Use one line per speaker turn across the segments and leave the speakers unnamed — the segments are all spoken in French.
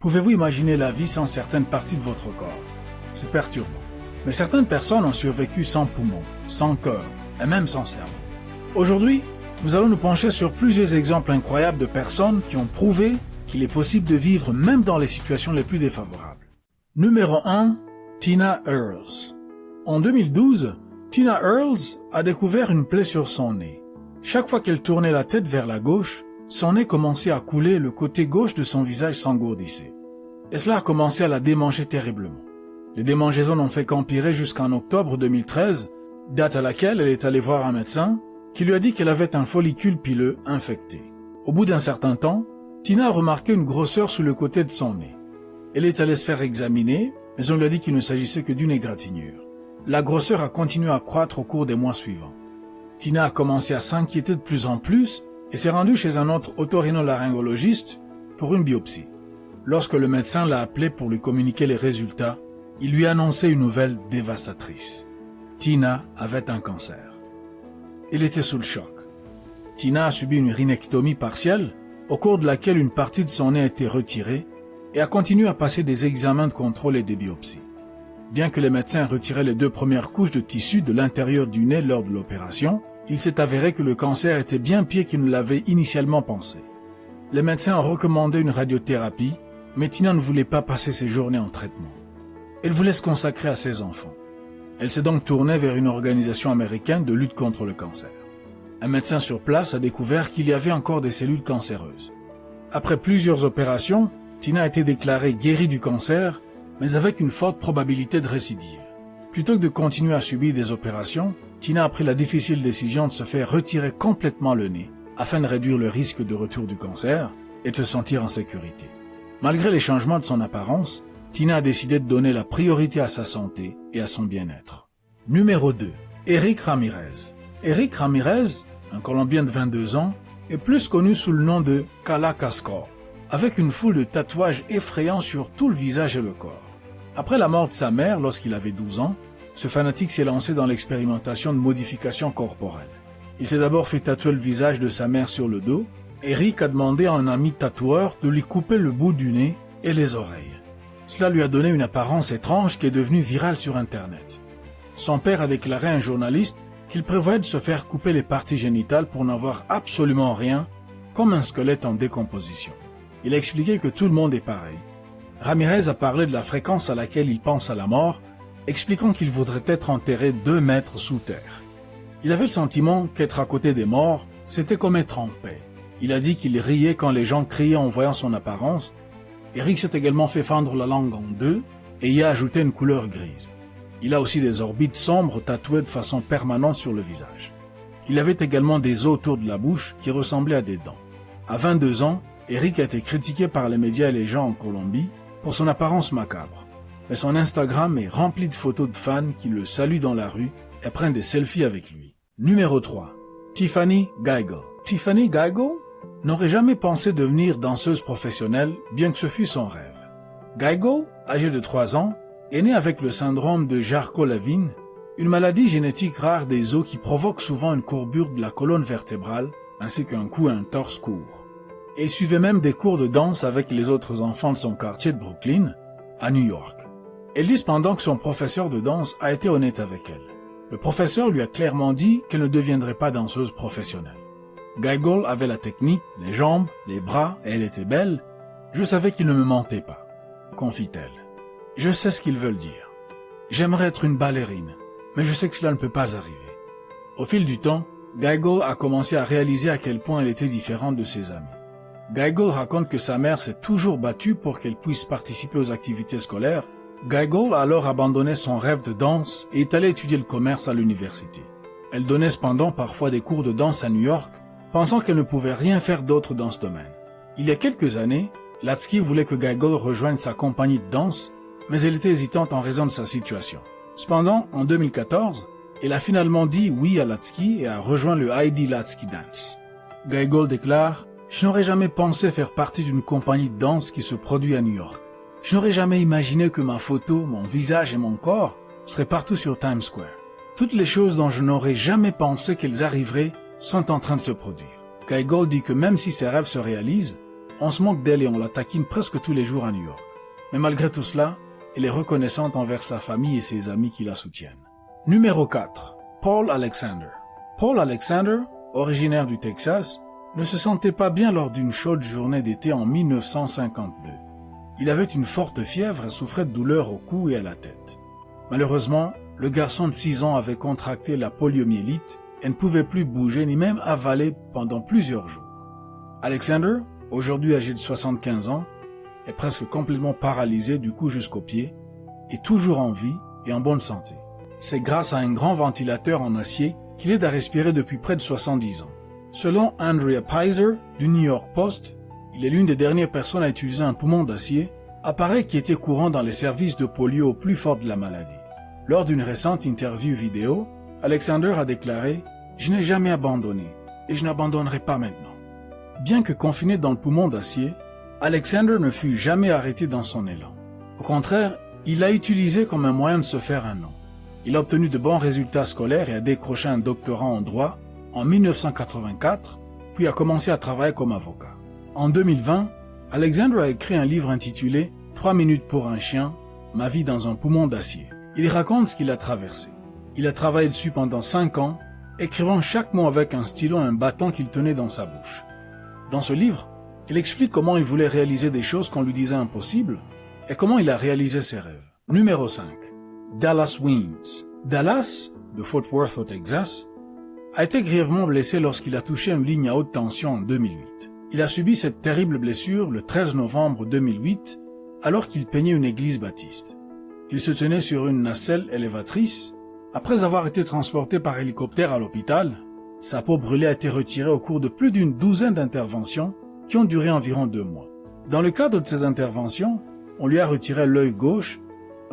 Pouvez-vous imaginer la vie sans certaines parties de votre corps? C'est perturbant. Mais certaines personnes ont survécu sans poumons, sans cœur et même sans cerveau. Aujourd'hui, nous allons nous pencher sur plusieurs exemples incroyables de personnes qui ont prouvé qu'il est possible de vivre même dans les situations les plus défavorables. Numéro 1. Tina Earls. En 2012, Tina Earls a découvert une plaie sur son nez. Chaque fois qu'elle tournait la tête vers la gauche, son nez commençait à couler et le côté gauche de son visage s'engourdissait. Et cela a commencé à la démanger terriblement. Les démangeaisons n'ont fait qu'empirer jusqu'en octobre 2013, date à laquelle elle est allée voir un médecin qui lui a dit qu'elle avait un follicule pileux infecté. Au bout d'un certain temps, Tina a remarqué une grosseur sous le côté de son nez. Elle est allée se faire examiner, mais on lui a dit qu'il ne s'agissait que d'une égratignure. La grosseur a continué à croître au cours des mois suivants. Tina a commencé à s'inquiéter de plus en plus et s'est rendue chez un autre otorhinolaryngologiste pour une biopsie. Lorsque le médecin l'a appelé pour lui communiquer les résultats, il lui a annoncé une nouvelle dévastatrice. Tina avait un cancer. Elle était sous le choc. Tina a subi une rhinectomie partielle, au cours de laquelle une partie de son nez a été retirée et a continué à passer des examens de contrôle et des biopsies. Bien que les médecins retiraient les 2 premières couches de tissu de l'intérieur du nez lors de l'opération, il s'est avéré que le cancer était bien pire qu'ils ne l'avaient initialement pensé. Les médecins ont recommandé une radiothérapie, mais Tina ne voulait pas passer ses journées en traitement. Elle voulait se consacrer à ses enfants. Elle s'est donc tournée vers une organisation américaine de lutte contre le cancer. Un médecin sur place a découvert qu'il y avait encore des cellules cancéreuses. Après plusieurs opérations, Tina a été déclarée guérie du cancer, mais avec une forte probabilité de récidive. Plutôt que de continuer à subir des opérations, Tina a pris la difficile décision de se faire retirer complètement le nez, afin de réduire le risque de retour du cancer et de se sentir en sécurité. Malgré les changements de son apparence, Tina a décidé de donner la priorité à sa santé et à son bien-être. Numéro 2. Eric Ramirez. Eric Ramirez, un Colombien de 22 ans, est plus connu sous le nom de Kala Cascor, avec une foule de tatouages effrayants sur tout le visage et le corps. Après la mort de sa mère lorsqu'il avait 12 ans, ce fanatique s'est lancé dans l'expérimentation de modification corporelle. Il s'est d'abord fait tatouer le visage de sa mère sur le dos. Eric a demandé à un ami tatoueur de lui couper le bout du nez et les oreilles. Cela lui a donné une apparence étrange qui est devenue virale sur Internet. Son père a déclaré à un journaliste qu'il prévoyait de se faire couper les parties génitales pour n'avoir absolument rien, comme un squelette en décomposition. Il a expliqué que tout le monde est pareil. Ramirez a parlé de la fréquence à laquelle il pense à la mort, expliquant qu'il voudrait être enterré 2 mètres sous terre. Il avait le sentiment qu'être à côté des morts, c'était comme être en paix. Il a dit qu'il riait quand les gens criaient en voyant son apparence. Eric s'est également fait fendre la langue en 2 et y a ajouté une couleur grise. Il a aussi des orbites sombres tatouées de façon permanente sur le visage. Il avait également des os autour de la bouche qui ressemblaient à des dents. À 22 ans, Eric a été critiqué par les médias et les gens en Colombie pour son apparence macabre. Mais son Instagram est rempli de photos de fans qui le saluent dans la rue et prennent des selfies avec lui. Numéro 3. Tiffany Geigle. Tiffany Geigle n'aurait jamais pensé devenir danseuse professionnelle, bien que ce fût son rêve. Geigle, âgée de 3 ans, est née avec le syndrome de Charcot-Levin, une maladie génétique rare des os qui provoque souvent une courbure de la colonne vertébrale, ainsi qu'un cou et un torse court. Elle suivait même des cours de danse avec les autres enfants de son quartier de Brooklyn, à New York. Elle dit cependant que son professeur de danse a été honnête avec elle. Le professeur lui a clairement dit qu'elle ne deviendrait pas danseuse professionnelle. Geigle avait la technique, les jambes, les bras, et elle était belle. Je savais qu'il ne me mentait pas, confie-t-elle. Je sais ce qu'ils veulent dire. J'aimerais être une ballerine, mais je sais que cela ne peut pas arriver. Au fil du temps, Geigle a commencé à réaliser à quel point elle était différente de ses amis. Geigle raconte que sa mère s'est toujours battue pour qu'elle puisse participer aux activités scolaires. Geigle a alors abandonné son rêve de danse et est allée étudier le commerce à l'université. Elle donnait cependant parfois des cours de danse à New York, pensant qu'elle ne pouvait rien faire d'autre dans ce domaine. Il y a quelques années, Latsky voulait que Geigle rejoigne sa compagnie de danse, mais elle était hésitante en raison de sa situation. Cependant, en 2014, elle a finalement dit oui à Latsky et a rejoint le Heidi Latsky Dance. Geigle déclare « Je n'aurais jamais pensé faire partie d'une compagnie de danse qui se produit à New York. Je n'aurais jamais imaginé que ma photo, mon visage et mon corps seraient partout sur Times Square. Toutes les choses dont je n'aurais jamais pensé qu'elles arriveraient sont en train de se produire. » Geigle dit que même si ses rêves se réalisent, On se moque d'elle et on la taquine presque tous les jours à New York. Mais malgré tout cela, elle est reconnaissante envers sa famille et ses amis qui la soutiennent. Numéro 4. Paul Alexander. Paul Alexander, originaire du Texas, ne se sentait pas bien lors d'une chaude journée d'été en 1952. Il avait une forte fièvre et souffrait de douleurs au cou et à la tête. Malheureusement, le garçon de 6 ans avait contracté la poliomyélite et ne pouvait plus bouger ni même avaler pendant plusieurs jours. Alexander, aujourd'hui âgé de 75 ans, est presque complètement paralysé du cou jusqu'aux pieds, est toujours en vie et en bonne santé. C'est grâce à un grand ventilateur en acier qu'il aide à respirer depuis près de 70 ans. Selon Andrea Pizer du New York Post, il est l'une des dernières personnes à utiliser un poumon d'acier, appareil qui était courant dans les services de polio au plus fort de la maladie. Lors d'une récente interview vidéo, Alexander a déclaré « Je n'ai jamais abandonné et je n'abandonnerai pas maintenant ». Bien que confiné dans le poumon d'acier, Alexander ne fut jamais arrêté dans son élan. Au contraire, il l'a utilisé comme un moyen de se faire un nom. Il a obtenu de bons résultats scolaires et a décroché un doctorat en droit en 1984, puis a commencé à travailler comme avocat. En 2020, Alexander a écrit un livre intitulé « 3 minutes pour un chien, ma vie dans un poumon d'acier ». Il raconte ce qu'il a traversé. Il a travaillé dessus pendant 5 ans, écrivant chaque mot avec un stylo et un bâton qu'il tenait dans sa bouche. Dans ce livre, il explique comment il voulait réaliser des choses qu'on lui disait impossibles et comment il a réalisé ses rêves. Numéro 5. Dallas Wings. Dallas, de Fort Worth au Texas, a été grièvement blessé lorsqu'il a touché une ligne à haute tension en 2008. Il a subi cette terrible blessure le 13 novembre 2008 alors qu'il peignait une église baptiste. Il se tenait sur une nacelle élévatrice. Après avoir été transporté par hélicoptère à l'hôpital, sa peau brûlée a été retirée au cours de plus d'une douzaine d'interventions qui ont duré environ 2 mois. Dans le cadre de ces interventions, on lui a retiré l'œil gauche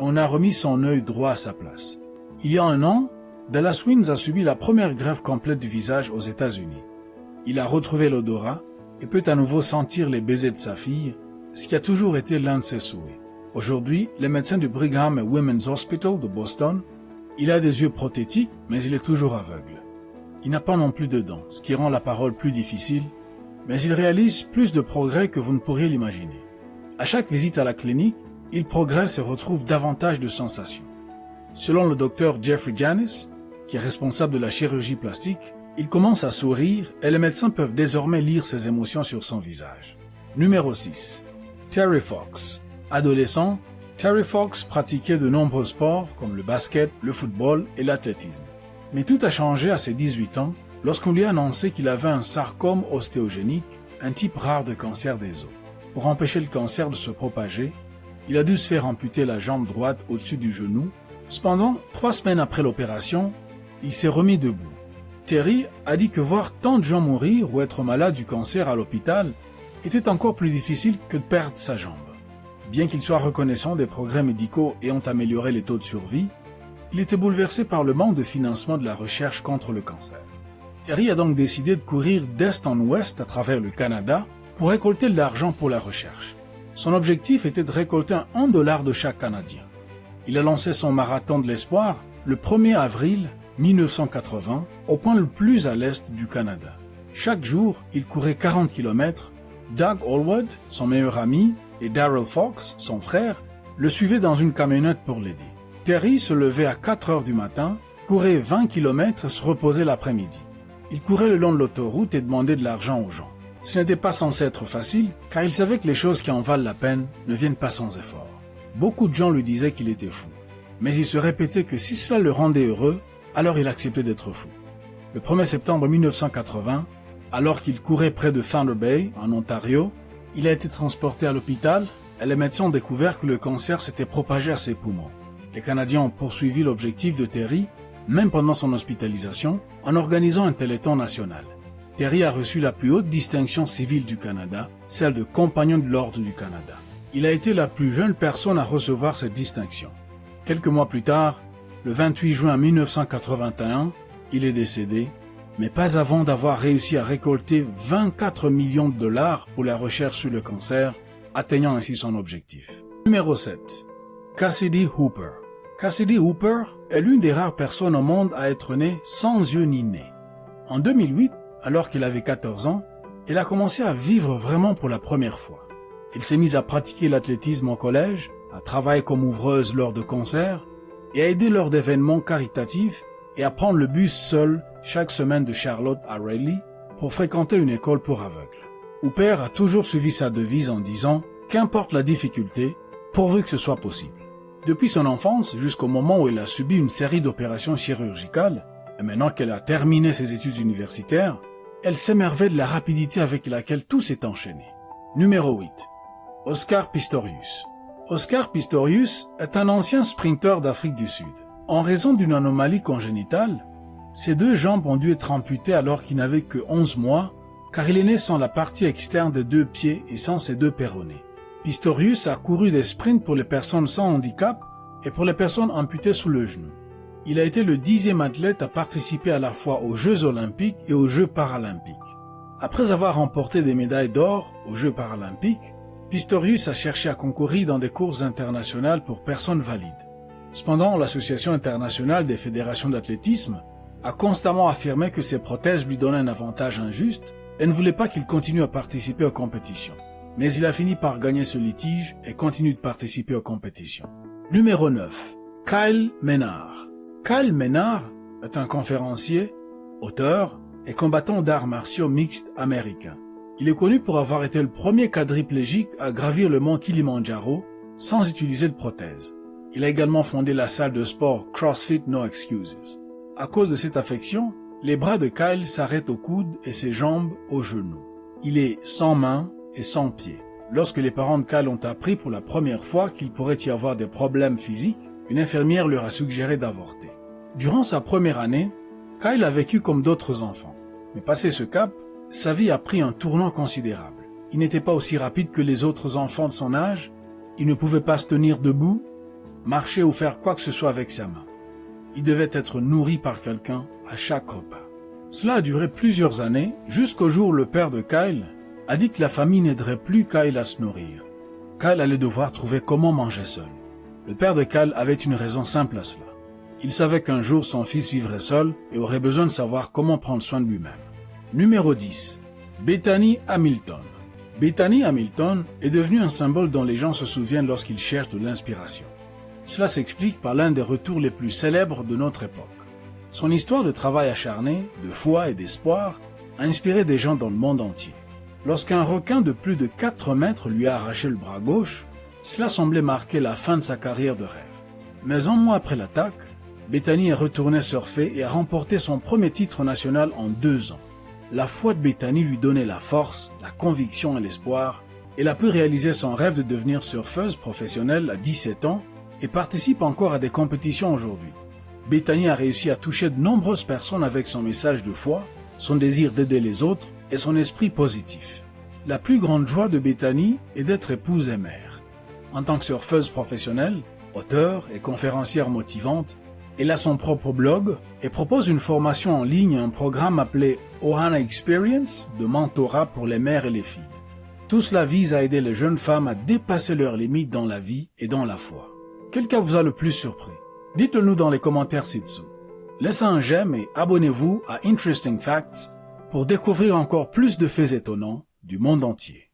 et on a remis son œil droit à sa place. Il y a 1 an, Dallas Wings a subi la première greffe complète du visage aux États-Unis. Il a retrouvé l'odorat et peut à nouveau sentir les baisers de sa fille, ce qui a toujours été l'un de ses souhaits. Aujourd'hui, les médecins du Brigham and Women's Hospital de Boston, il a des yeux prothétiques, mais il est toujours aveugle. Il n'a pas non plus de dents, ce qui rend la parole plus difficile, mais il réalise plus de progrès que vous ne pourriez l'imaginer. À chaque visite à la clinique, il progresse et retrouve davantage de sensations. Selon le docteur Jeffrey Janis, qui est responsable de la chirurgie plastique, il commence à sourire et les médecins peuvent désormais lire ses émotions sur son visage. Numéro 6. Terry Fox. Adolescent, Terry Fox pratiquait de nombreux sports comme le basket, le football et l'athlétisme. Mais tout a changé à ses 18 ans lorsqu'on lui a annoncé qu'il avait un sarcome ostéogénique, un type rare de cancer des os. Pour empêcher le cancer de se propager, il a dû se faire amputer la jambe droite au-dessus du genou. Cependant, 3 semaines après l'opération, il s'est remis debout. Terry a dit que voir tant de gens mourir ou être malade du cancer à l'hôpital était encore plus difficile que de perdre sa jambe. Bien qu'il soit reconnaissant des progrès médicaux ayant amélioré les taux de survie, il était bouleversé par le manque de financement de la recherche contre le cancer. Terry a donc décidé de courir d'est en ouest à travers le Canada pour récolter de l'argent pour la recherche. Son objectif était de récolter un $1 de chaque Canadien. Il a lancé son marathon de l'espoir le 1er avril 1980 au point le plus à l'est du Canada. Chaque jour, il courait 40 km. Doug Allwood, son meilleur ami, et Darrell Fox, son frère, le suivaient dans une camionnette pour l'aider. Terry se levait à 4 heures du matin, courait 20 km et se reposait l'après-midi. Il courait le long de l'autoroute et demandait de l'argent aux gens. Ce n'était pas censé être facile, car il savait que les choses qui en valent la peine ne viennent pas sans effort. Beaucoup de gens lui disaient qu'il était fou, mais il se répétait que si cela le rendait heureux, alors il acceptait d'être fou. Le 1er septembre 1980, alors qu'il courait près de Thunder Bay, en Ontario, il a été transporté à l'hôpital et les médecins ont découvert que le cancer s'était propagé à ses poumons. Les Canadiens ont poursuivi l'objectif de Terry, même pendant son hospitalisation, en organisant un téléthon national. Terry a reçu la plus haute distinction civile du Canada, celle de Compagnon de l'Ordre du Canada. Il a été la plus jeune personne à recevoir cette distinction. Quelques mois plus tard, le 28 juin 1981, il est décédé, mais pas avant d'avoir réussi à récolter 24 millions de dollars pour la recherche sur le cancer, atteignant ainsi son objectif. Numéro 7. Cassidy Hooper. Cassidy Hooper est l'une des rares personnes au monde à être née sans yeux ni nez. En 2008, alors qu'il avait 14 ans, elle a commencé à vivre vraiment pour la première fois. Elle s'est mise à pratiquer l'athlétisme au collège, à travailler comme ouvreuse lors de concerts et à aider lors d'événements caritatifs et à prendre le bus seule chaque semaine de Charlotte à Raleigh pour fréquenter une école pour aveugles. Hooper a toujours suivi sa devise en disant « Qu'importe la difficulté, pourvu que ce soit possible ». Depuis son enfance jusqu'au moment où elle a subi une série d'opérations chirurgicales, et maintenant qu'elle a terminé ses études universitaires, elle s'émerveille de la rapidité avec laquelle tout s'est enchaîné. Numéro 8. Oscar Pistorius. Oscar Pistorius est un ancien sprinteur d'Afrique du Sud. En raison d'une anomalie congénitale, ses deux jambes ont dû être amputées alors qu'il n'avait que 11 mois, car il est né sans la partie externe des deux pieds et sans ses deux péronées. Pistorius a couru des sprints pour les personnes sans handicap et pour les personnes amputées sous le genou. Il a été le 10e athlète à participer à la fois aux Jeux olympiques et aux Jeux paralympiques. Après avoir remporté des médailles d'or aux Jeux paralympiques, Pistorius a cherché à concourir dans des courses internationales pour personnes valides. Cependant, l'Association internationale des fédérations d'athlétisme a constamment affirmé que ses prothèses lui donnaient un avantage injuste et ne voulait pas qu'il continue à participer aux compétitions. Mais il a fini par gagner ce litige et continue de participer aux compétitions. Numéro 9. Kyle Maynard. Kyle Maynard est un conférencier, auteur et combattant d'arts martiaux mixtes américains. Il est connu pour avoir été le premier quadriplégique à gravir le mont Kilimandjaro sans utiliser de prothèse. Il a également fondé la salle de sport CrossFit No Excuses. À cause de cette affection, les bras de Kyle s'arrêtent au coude et ses jambes aux genoux. Il est sans mains et sans pieds. Lorsque les parents de Kyle ont appris pour la première fois qu'il pourrait y avoir des problèmes physiques, une infirmière leur a suggéré d'avorter. Durant sa première année, Kyle a vécu comme d'autres enfants. Mais passé ce cap, sa vie a pris un tournant considérable. Il n'était pas aussi rapide que les autres enfants de son âge, il ne pouvait pas se tenir debout, marcher ou faire quoi que ce soit avec sa main. Il devait être nourri par quelqu'un à chaque repas. Cela a duré plusieurs années, jusqu'au jour où le père de Kyle a dit que la famille n'aiderait plus Kyle à se nourrir. Kyle allait devoir trouver comment manger seul. Le père de Kyle avait une raison simple à cela. Il savait qu'un jour son fils vivrait seul et aurait besoin de savoir comment prendre soin de lui-même. Numéro 10. Bethany Hamilton. Bethany Hamilton est devenue un symbole dont les gens se souviennent lorsqu'ils cherchent de l'inspiration. Cela s'explique par l'un des retours les plus célèbres de notre époque. Son histoire de travail acharné, de foi et d'espoir a inspiré des gens dans le monde entier. Lorsqu'un requin de plus de 4 mètres lui a arraché le bras gauche, cela semblait marquer la fin de sa carrière de rêve. Mais un mois après l'attaque, Bethany est retournée surfer et a remporté son premier titre national en 2 ans. La foi de Bethany lui donnait la force, la conviction et l'espoir. Elle a pu réaliser son rêve de devenir surfeuse professionnelle à 17 ans et participe encore à des compétitions aujourd'hui. Bethany a réussi à toucher de nombreuses personnes avec son message de foi, son désir d'aider les autres et son esprit positif. La plus grande joie de Bethany est d'être épouse et mère. En tant que surfeuse professionnelle, auteure et conférencière motivante, elle a son propre blog et propose une formation en ligne et un programme appelé Ohana Experience de mentorat pour les mères et les filles. Tout cela vise à aider les jeunes femmes à dépasser leurs limites dans la vie et dans la foi. Quel cas vous a le plus surpris? Dites-le nous dans les commentaires ci-dessous. Laissez un j'aime et abonnez-vous à Interesting Facts pour découvrir encore plus de faits étonnants du monde entier.